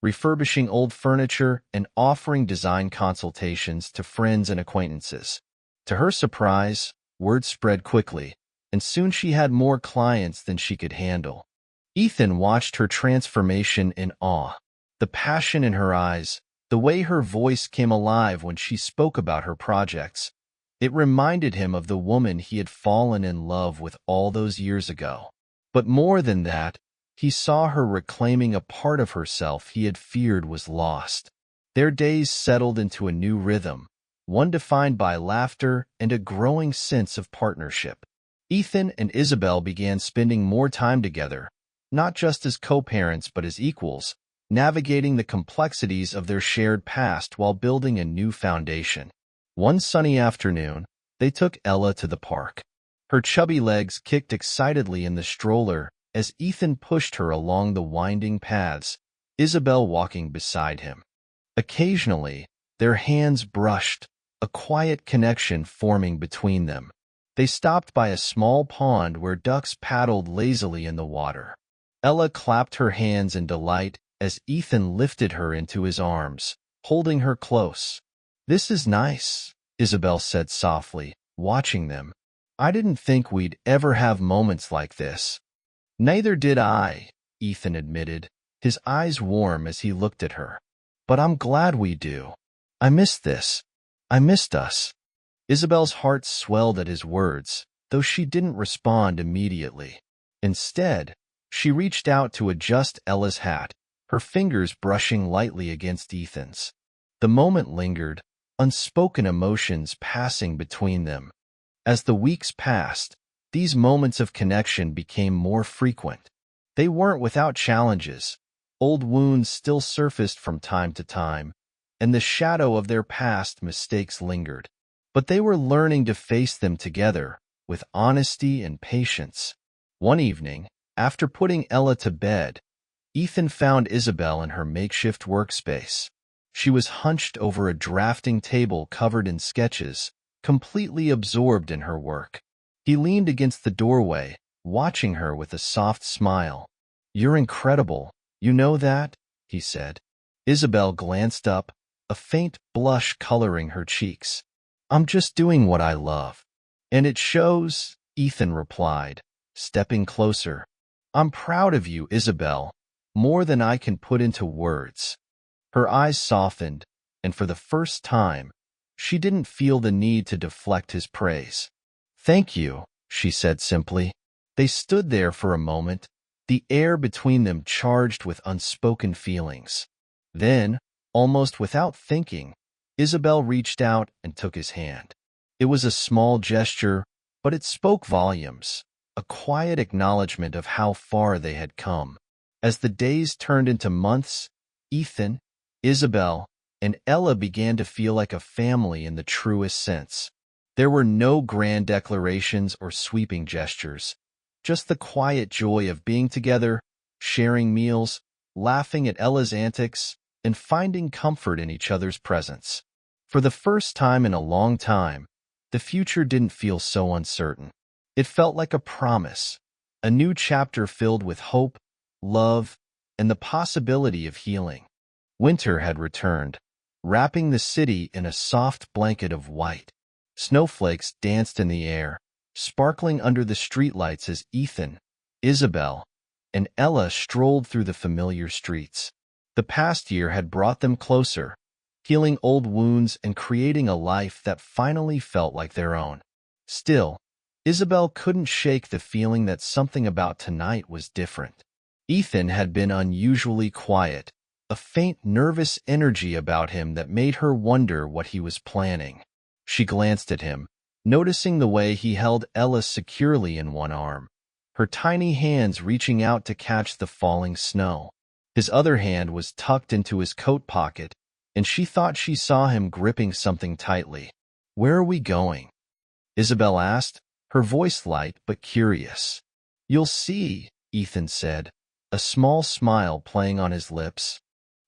refurbishing old furniture and offering design consultations to friends and acquaintances. To her surprise, word spread quickly, and soon she had more clients than she could handle. Ethan watched her transformation in awe. The passion in her eyes, the way her voice came alive when she spoke about her projects. It reminded him of the woman he had fallen in love with all those years ago. But more than that, he saw her reclaiming a part of herself he had feared was lost. Their days settled into a new rhythm, one defined by laughter and a growing sense of partnership. Ethan and Isabel began spending more time together, not just as co-parents but as equals, navigating the complexities of their shared past while building a new foundation. One sunny afternoon, they took Ella to the park. Her chubby legs kicked excitedly in the stroller as Ethan pushed her along the winding paths, Isabel walking beside him. Occasionally, their hands brushed, a quiet connection forming between them. They stopped by a small pond where ducks paddled lazily in the water. Ella clapped her hands in delight as Ethan lifted her into his arms, holding her close. "This is nice," Isabel said softly, watching them. "I didn't think we'd ever have moments like this." "Neither did I," Ethan admitted, his eyes warm as he looked at her. "But I'm glad we do. I missed this. I missed us." Isabel's heart swelled at his words, though she didn't respond immediately. Instead, she reached out to adjust Ella's hat, her fingers brushing lightly against Ethan's. The moment lingered, unspoken emotions passing between them. As the weeks passed, these moments of connection became more frequent. They weren't without challenges. Old wounds still surfaced from time to time, and the shadow of their past mistakes lingered. But they were learning to face them together, with honesty and patience. One evening, after putting Ella to bed, Ethan found Isabel in her makeshift workspace. She was hunched over a drafting table covered in sketches, completely absorbed in her work. He leaned against the doorway, watching her with a soft smile. "You're incredible, you know that?" he said. Isabel glanced up, a faint blush coloring her cheeks. "I'm just doing what I love." "And it shows," Ethan replied, stepping closer. "I'm proud of you, Isabel, more than I can put into words." Her eyes softened, and for the first time, she didn't feel the need to deflect his praise. "Thank you," she said simply. They stood there for a moment, the air between them charged with unspoken feelings. Then, almost without thinking, Isabel reached out and took his hand. It was a small gesture, but it spoke volumes, a quiet acknowledgement of how far they had come. As the days turned into months, Ethan, Isabel, and Ella began to feel like a family in the truest sense. There were no grand declarations or sweeping gestures, just the quiet joy of being together, sharing meals, laughing at Ella's antics, and finding comfort in each other's presence. For the first time in a long time, the future didn't feel so uncertain. It felt like a promise, a new chapter filled with hope, love, and the possibility of healing. Winter had returned, wrapping the city in a soft blanket of white. Snowflakes danced in the air, sparkling under the streetlights as Ethan, Isabel, and Ella strolled through the familiar streets. The past year had brought them closer, healing old wounds and creating a life that finally felt like their own. Still, Isabel couldn't shake the feeling that something about tonight was different. Ethan had been unusually quiet, a faint nervous energy about him that made her wonder what he was planning. She glanced at him, noticing the way he held Ella securely in one arm, her tiny hands reaching out to catch the falling snow. His other hand was tucked into his coat pocket, and she thought she saw him gripping something tightly. "Where are we going?" Isabel asked, her voice light but curious. "You'll see," Ethan said, a small smile playing on his lips.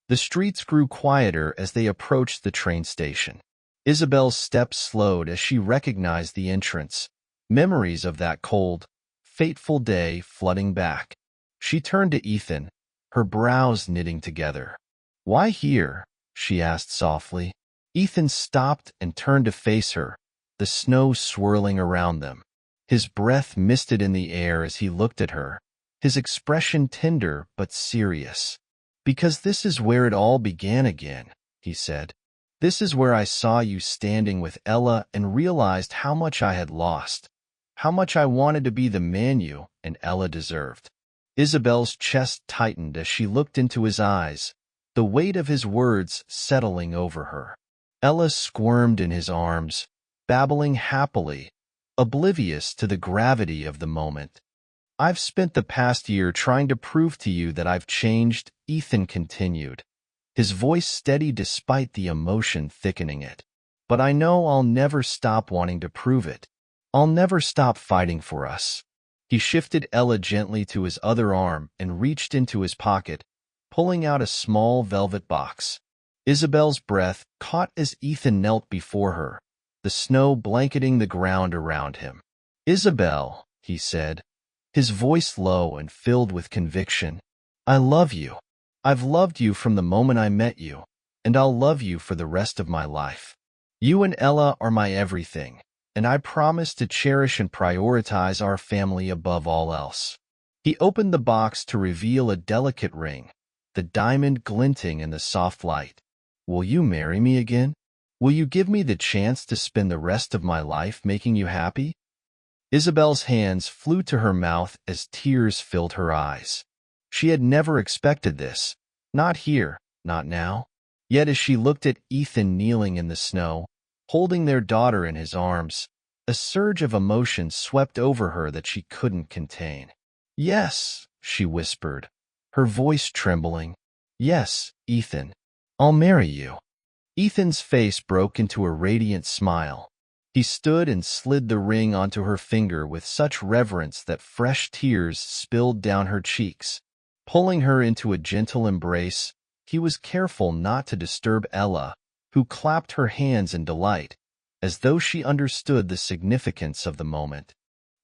The streets grew quieter as they approached the train station. Isabel's steps slowed as she recognized the entrance, memories of that cold, fateful day flooding back. She turned to Ethan, her brows knitting together. "Why here?" she asked softly. Ethan stopped and turned to face her, the snow swirling around them. His breath misted in the air as he looked at her, his expression tender but serious. "Because this is where it all began again," he said. "This is where I saw you standing with Ella and realized how much I had lost, how much I wanted to be the man you and Ella deserved." Isabel's chest tightened as she looked into his eyes, the weight of his words settling over her. Ella squirmed in his arms, babbling happily, oblivious to the gravity of the moment. "I've spent the past year trying to prove to you that I've changed," Ethan continued, his voice steady despite the emotion thickening it. "But I know I'll never stop wanting to prove it. I'll never stop fighting for us." He shifted Ella gently to his other arm and reached into his pocket, pulling out a small velvet box. Isabel's breath caught as Ethan knelt before her, the snow blanketing the ground around him. "Isabel," he said, his voice low and filled with conviction, "I love you. I've loved you from the moment I met you, and I'll love you for the rest of my life. You and Ella are my everything, and I promise to cherish and prioritize our family above all else." He opened the box to reveal a delicate ring, the diamond glinting in the soft light. "Will you marry me again? Will you give me the chance to spend the rest of my life making you happy?" Isabel's hands flew to her mouth as tears filled her eyes. She had never expected this, not here, not now. Yet as she looked at Ethan kneeling in the snow, holding their daughter in his arms, a surge of emotion swept over her that she couldn't contain. "Yes," she whispered, her voice trembling. "Yes, Ethan, I'll marry you." Ethan's face broke into a radiant smile. He stood and slid the ring onto her finger with such reverence that fresh tears spilled down her cheeks. Pulling her into a gentle embrace, he was careful not to disturb Ella, who clapped her hands in delight, as though she understood the significance of the moment.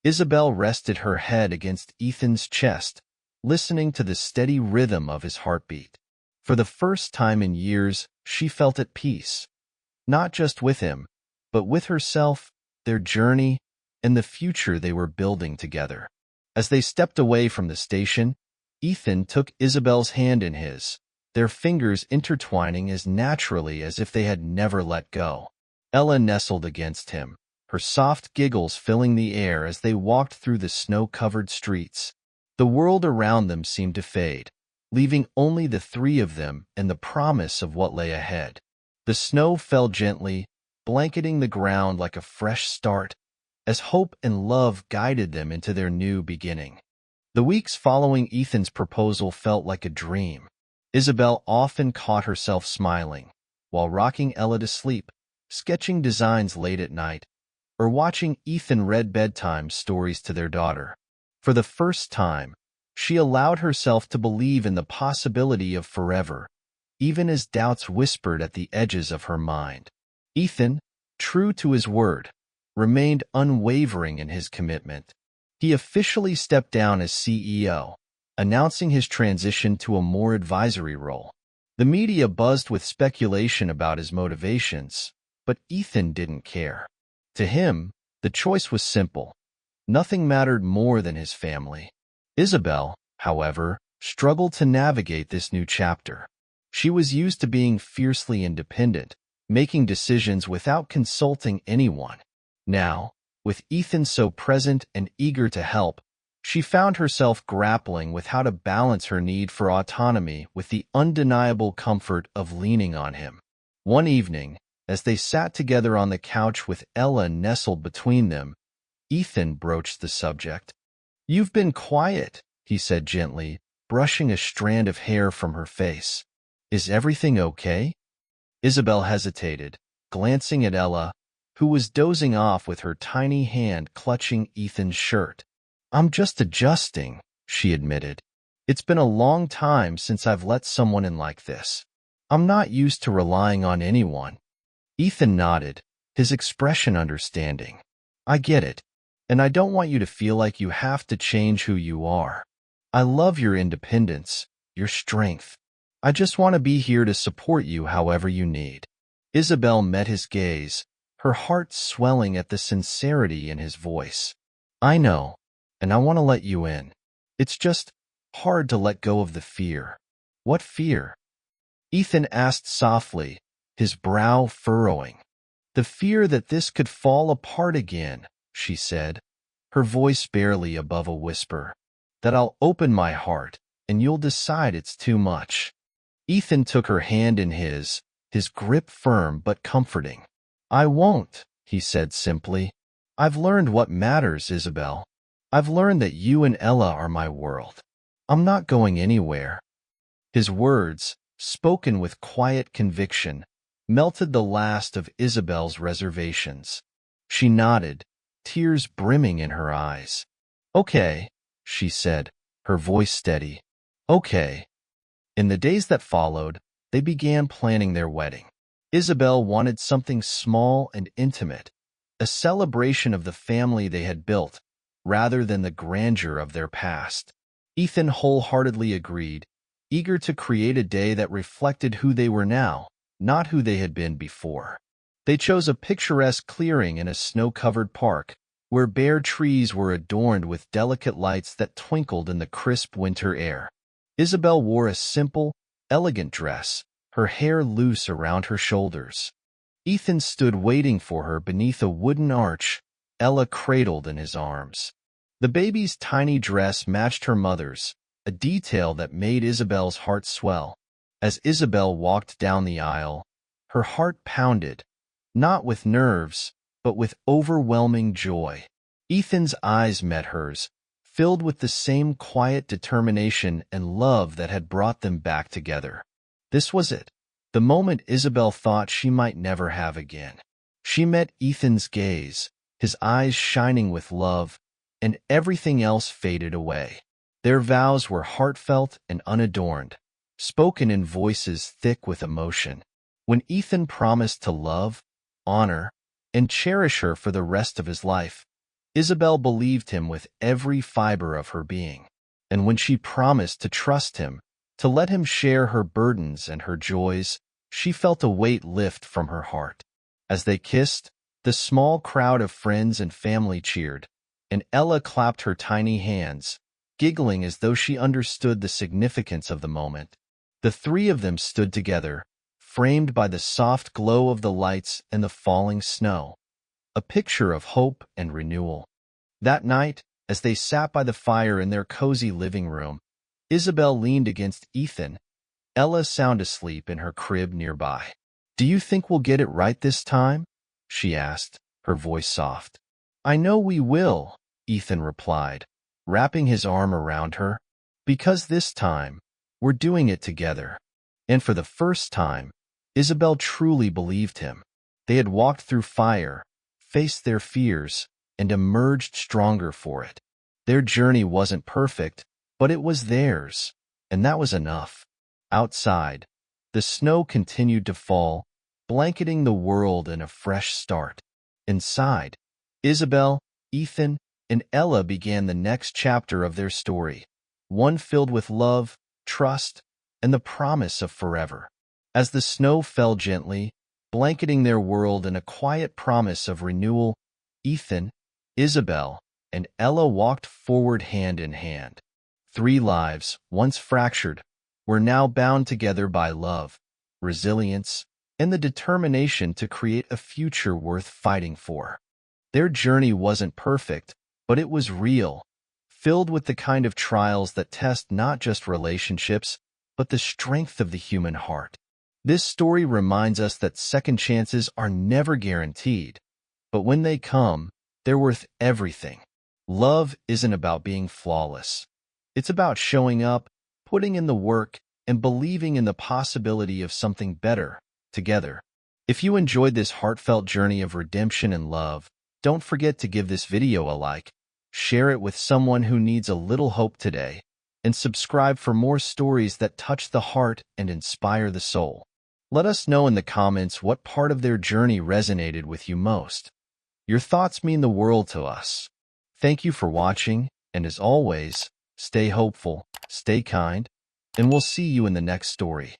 Isabel rested her head against Ethan's chest, listening to the steady rhythm of his heartbeat. For the first time in years, she felt at peace, not just with him, but with herself, their journey, and the future they were building together. As they stepped away from the station, Ethan took Isabel's hand in his, their fingers intertwining as naturally as if they had never let go. Ella nestled against him, her soft giggles filling the air as they walked through the snow-covered streets. The world around them seemed to fade, leaving only the three of them and the promise of what lay ahead. The snow fell gently, blanketing the ground like a fresh start, as hope and love guided them into their new beginning. The weeks following Ethan's proposal felt like a dream. Isabel often caught herself smiling, while rocking Ella to sleep, sketching designs late at night, or watching Ethan read bedtime stories to their daughter. For the first time, she allowed herself to believe in the possibility of forever, even as doubts whispered at the edges of her mind. Ethan, true to his word, remained unwavering in his commitment. He officially stepped down as CEO, announcing his transition to a more advisory role. The media buzzed with speculation about his motivations, but Ethan didn't care. To him, the choice was simple. Nothing mattered more than his family. Isabel, however, struggled to navigate this new chapter. She was used to being fiercely independent, making decisions without consulting anyone. Now, with Ethan so present and eager to help, she found herself grappling with how to balance her need for autonomy with the undeniable comfort of leaning on him. One evening, as they sat together on the couch with Ella nestled between them, Ethan broached the subject. "You've been quiet," he said gently, brushing a strand of hair from her face. "Is everything okay?" Isabel hesitated, glancing at Ella, who was dozing off with her tiny hand clutching Ethan's shirt. "I'm just adjusting," she admitted. "It's been a long time since I've let someone in like this. I'm not used to relying on anyone." Ethan nodded, his expression understanding. "I get it, and I don't want you to feel like you have to change who you are. I love your independence, your strength. I just want to be here to support you however you need." Isabel met his gaze, her heart swelling at the sincerity in his voice. "I know, and I want to let you in. It's just hard to let go of the fear." "What fear?" Ethan asked softly, his brow furrowing. "The fear that this could fall apart again," she said, her voice barely above a whisper. "That I'll open my heart, and you'll decide it's too much." Ethan took her hand in his grip firm but comforting. "I won't," he said simply. "I've learned what matters, Isabel. I've learned that you and Ella are my world. I'm not going anywhere." His words, spoken with quiet conviction, melted the last of Isabel's reservations. She nodded, tears brimming in her eyes. "Okay," she said, her voice steady. "Okay." In the days that followed, they began planning their wedding. Isabel wanted something small and intimate, a celebration of the family they had built, rather than the grandeur of their past. Ethan wholeheartedly agreed, eager to create a day that reflected who they were now, not who they had been before. They chose a picturesque clearing in a snow-covered park, where bare trees were adorned with delicate lights that twinkled in the crisp winter air. Isabel wore a simple, elegant dress, her hair loose around her shoulders. Ethan stood waiting for her beneath a wooden arch, Ella cradled in his arms. The baby's tiny dress matched her mother's, a detail that made Isabel's heart swell. As Isabel walked down the aisle, her heart pounded, not with nerves, but with overwhelming joy. Ethan's eyes met hers, filled with the same quiet determination and love that had brought them back together. This was it, the moment Isabel thought she might never have again. She met Ethan's gaze, his eyes shining with love, and everything else faded away. Their vows were heartfelt and unadorned, spoken in voices thick with emotion. When Ethan promised to love, honor, and cherish her for the rest of his life, Isabel believed him with every fiber of her being. And when she promised to trust him, to let him share her burdens and her joys, she felt a weight lift from her heart. As they kissed, the small crowd of friends and family cheered, and Ella clapped her tiny hands, giggling as though she understood the significance of the moment. The three of them stood together, framed by the soft glow of the lights and the falling snow, a picture of hope and renewal. That night, as they sat by the fire in their cozy living room, Isabel leaned against Ethan, Ella sound asleep in her crib nearby. "Do you think we'll get it right this time?" she asked, her voice soft. "I know we will," Ethan replied, wrapping his arm around her. "Because this time, we're doing it together." And for the first time, Isabel truly believed him. They had walked through fire, faced their fears, and emerged stronger for it. Their journey wasn't perfect, but it was theirs, and that was enough. Outside, the snow continued to fall, blanketing the world in a fresh start. Inside, Isabel, Ethan, and Ella began the next chapter of their story, one filled with love, trust, and the promise of forever. As the snow fell gently, blanketing their world in a quiet promise of renewal, Ethan, Isabel, and Ella walked forward hand in hand. 3 lives, once fractured, were now bound together by love, resilience, and the determination to create a future worth fighting for. Their journey wasn't perfect, but it was real, filled with the kind of trials that test not just relationships, but the strength of the human heart. This story reminds us that second chances are never guaranteed, but when they come, they're worth everything. Love isn't about being flawless. It's about showing up, putting in the work, and believing in the possibility of something better together. If you enjoyed this heartfelt journey of redemption and love, don't forget to give this video a like, share it with someone who needs a little hope today, and subscribe for more stories that touch the heart and inspire the soul. Let us know in the comments what part of their journey resonated with you most. Your thoughts mean the world to us. Thank you for watching, and as always, stay hopeful, stay kind, and we'll see you in the next story.